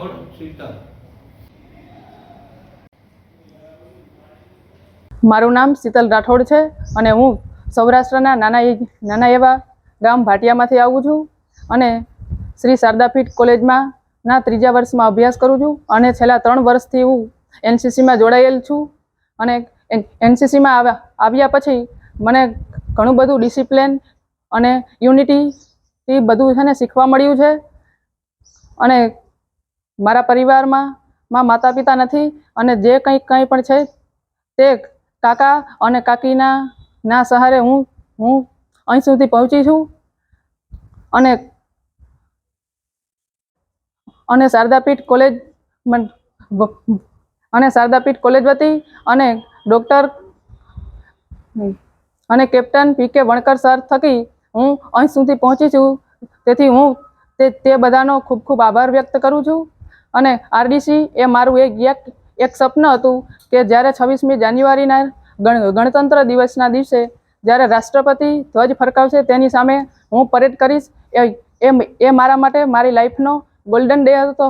રાઠોડ શીતલ। મારું નામ શીતલ રાઠોડ છે અને હું સૌરાષ્ટ્રના નાના એવા ગામ ભાટિયામાંથી આવું છું અને શ્રી શારદાપીઠ કોલેજમાં ના 3જા વર્ષમાં અભ્યાસ કરું છું અને છેલ્લા 3 વર્ષથી હું એનસીસીમાં જોડાયેલ છું અને એનસીસીમાં આવ્યા પછી મને ઘણું બધું ડિસિપ્લિન અને યુનિટી એ બધું છે ને શીખવા મળ્યું છે અને મારા પરિવારમાં માતા પિતા નથી અને જે કંઈ પણ છે તે કાકા અને કાકીના સહારે હું અહીં સુધી પહોંચી છું અને શારદાપીઠ કોલેજ વતી અને ડૉક્ટર અને કેપ્ટન પી.કે. વણકર સર થકી હું અહીં સુધી પહોંચી છું। તેથી હું તે બધાનો ખૂબ ખૂબ આભાર વ્યક્ત કરું છું અને આરડીસી એ મારું એક સપનું હતું કે જ્યારે 26મી જાન્યુઆરીના ગણતંત્ર દિવસના દિવસે જ્યારે રાષ્ટ્રપતિ ધ્વજ ફરકાવશે તેની સામે હું પરેડ કરીશ। એ મારા માટે મારી લાઈફનો ગોલ્ડન ડે હતો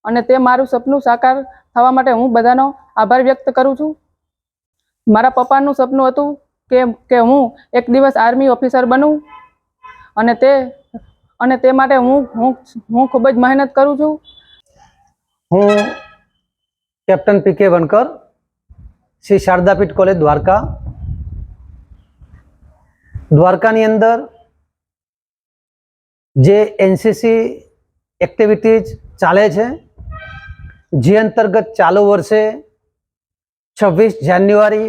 અને તે મારું સપનું સાકાર થવા માટે હું બધાનો આભાર વ્યક્ત કરું છું। મારા પપ્પાનું સપનું હતું કે હું એક દિવસ આર્મી ઓફિસર બનું અને તે માટે હું ખૂબ જ મહેનત કરું છું। હું કેપ્ટન પી.કે. વણકર, શ્રી શારદાપીઠ કોલેજ દ્વારકાની અંદર જે એનસીસી એક્ટિવિટીઝ ચાલે છે, જે અંતર્ગત ચાલુ વર્ષે 26 જાન્યુઆરી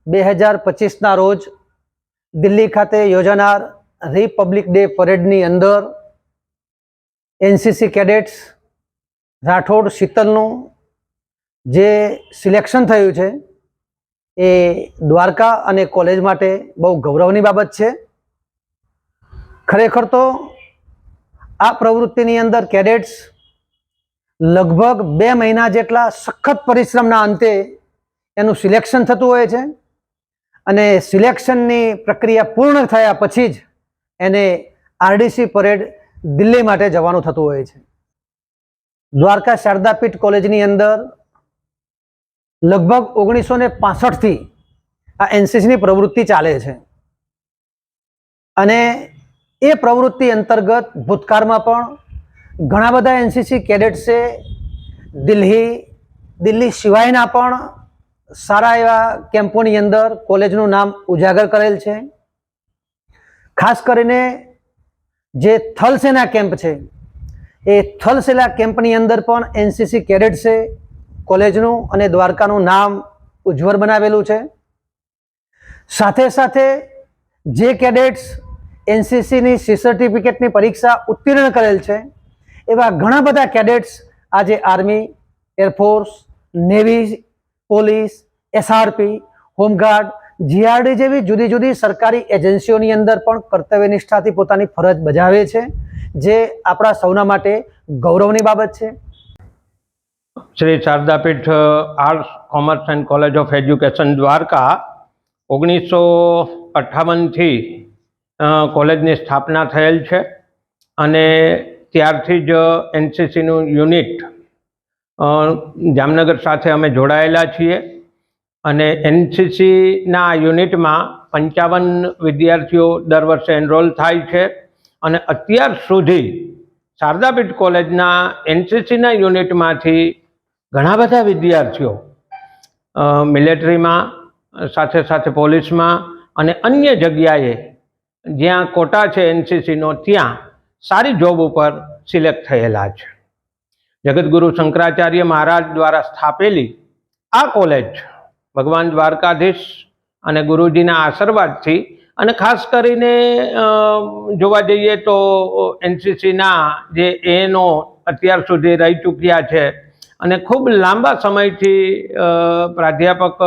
2025ના રોજ દિલ્હી ખાતે યોજાનાર રિપબ્લિક ડે પરેડની અંદર એનસીસી કેડેટ્સ રાઠોડ શીતલનું જે સિલેક્શન થયું છે એ દ્વારકા અને કોલેજ માટે બહુ ગૌરવની બાબત છે। ખરેખર તો આ પ્રવૃત્તિની અંદર કેડેટ્સ લગભગ 2 મહિના જેટલા સખત પરિશ્રમના અંતે એનું સિલેક્શન થતું હોય છે અને સિલેક્શનની પ્રક્રિયા પૂર્ણ થયા પછી જ એને આરડીસી પરેડ દિલ્હી માટે જવાનું થતું હોય છે। દ્વારકા શારદાપીઠ કોલેજની અંદર લગભગ 1965થી આ એનસીસીની પ્રવૃત્તિ ચાલે છે અને એ પ્રવૃત્તિ અંતર્ગત ભૂતકાળમાં પણ ઘણા બધા એનસીસી કેડેટ્સે દિલ્હી સિવાયના પણ સારા એવા કેમ્પોની અંદર કોલેજનું નામ ઉજાગર કરેલ છે। ખાસ કરીને જે થલસેના કેમ્પ છે એ થલસેના કેમ્પની અંદર પણ એનસીસી કેડેટ્સે કોલેજનું અને દ્વારકાનું નામ ઉજ્જવળ બનાવેલું છે। સાથે સાથે જે કેડેટ્સ એનસીસીની સી સર્ટિફિકેટની પરીક્ષા ઉત્તીર્ણ કરેલ છે એવા ઘણા બધા કેડેટ્સ આજે army, air force, navy, police, SRP, home guard, GRD જેવી જુદી જુદી સરકારી એજન્સીઓની અંદર પણ કર્તવ્ય નિષ્ઠાથી પોતાની ફરજ બજાવે છે, જે આપણા સૌના માટે ગૌરવની બાબત છે। Shri Sharadapeeth arts, commerce and college of education Dwarka 1958થી કોલેજની સ્થાપના થયેલ છે અને ત્યારથી જ એનસીસીનું યુનિટ જામનગર સાથે અમે જોડાયેલા છીએ અને એનસીસીના યુનિટમાં 55 વિદ્યાર્થીઓ દર વર્ષે એનરોલ થાય છે અને અત્યાર સુધી શારદાપીઠ કોલેજના એનસીસીના યુનિટમાંથી ઘણા બધા વિદ્યાર્થીઓ મિલિટરીમાં, સાથે સાથે પોલીસમાં અને અન્ય જગ્યાએ જ્યાં કોટા છે એનસીસીનો ત્યાં સારી જોબ ઉપર સિલેક્ટ થયેલા છે। જગતગુરુ શંકરાચાર્ય મહારાજ દ્વારા સ્થાપેલી આ કોલેજ ભગવાન દ્વારકાધીશ અને ગુરુજીના આશીર્વાદથી અને ખાસ કરીને જોવા જઈએ તો એનસીસીના જે એનો અત્યાર સુધી રહી ચૂક્યા છે અને ખૂબ લાંબા સમયથી પ્રાધ્યાપક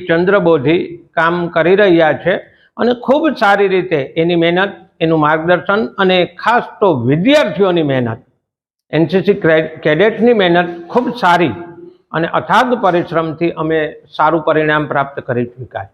ચંદ્રબોધી કામ કરી રહ્યા છે અને ખૂબ સારી રીતે એની મહેનત, એનું માર્ગદર્શન અને ખાસ તો વિદ્યાર્થીઓની મહેનત, એનસીસી કેડેટની મહેનત ખૂબ સારી અને અથાગ પરિશ્રમથી અમે સારું પરિણામ પ્રાપ્ત કરી ચૂક્યા।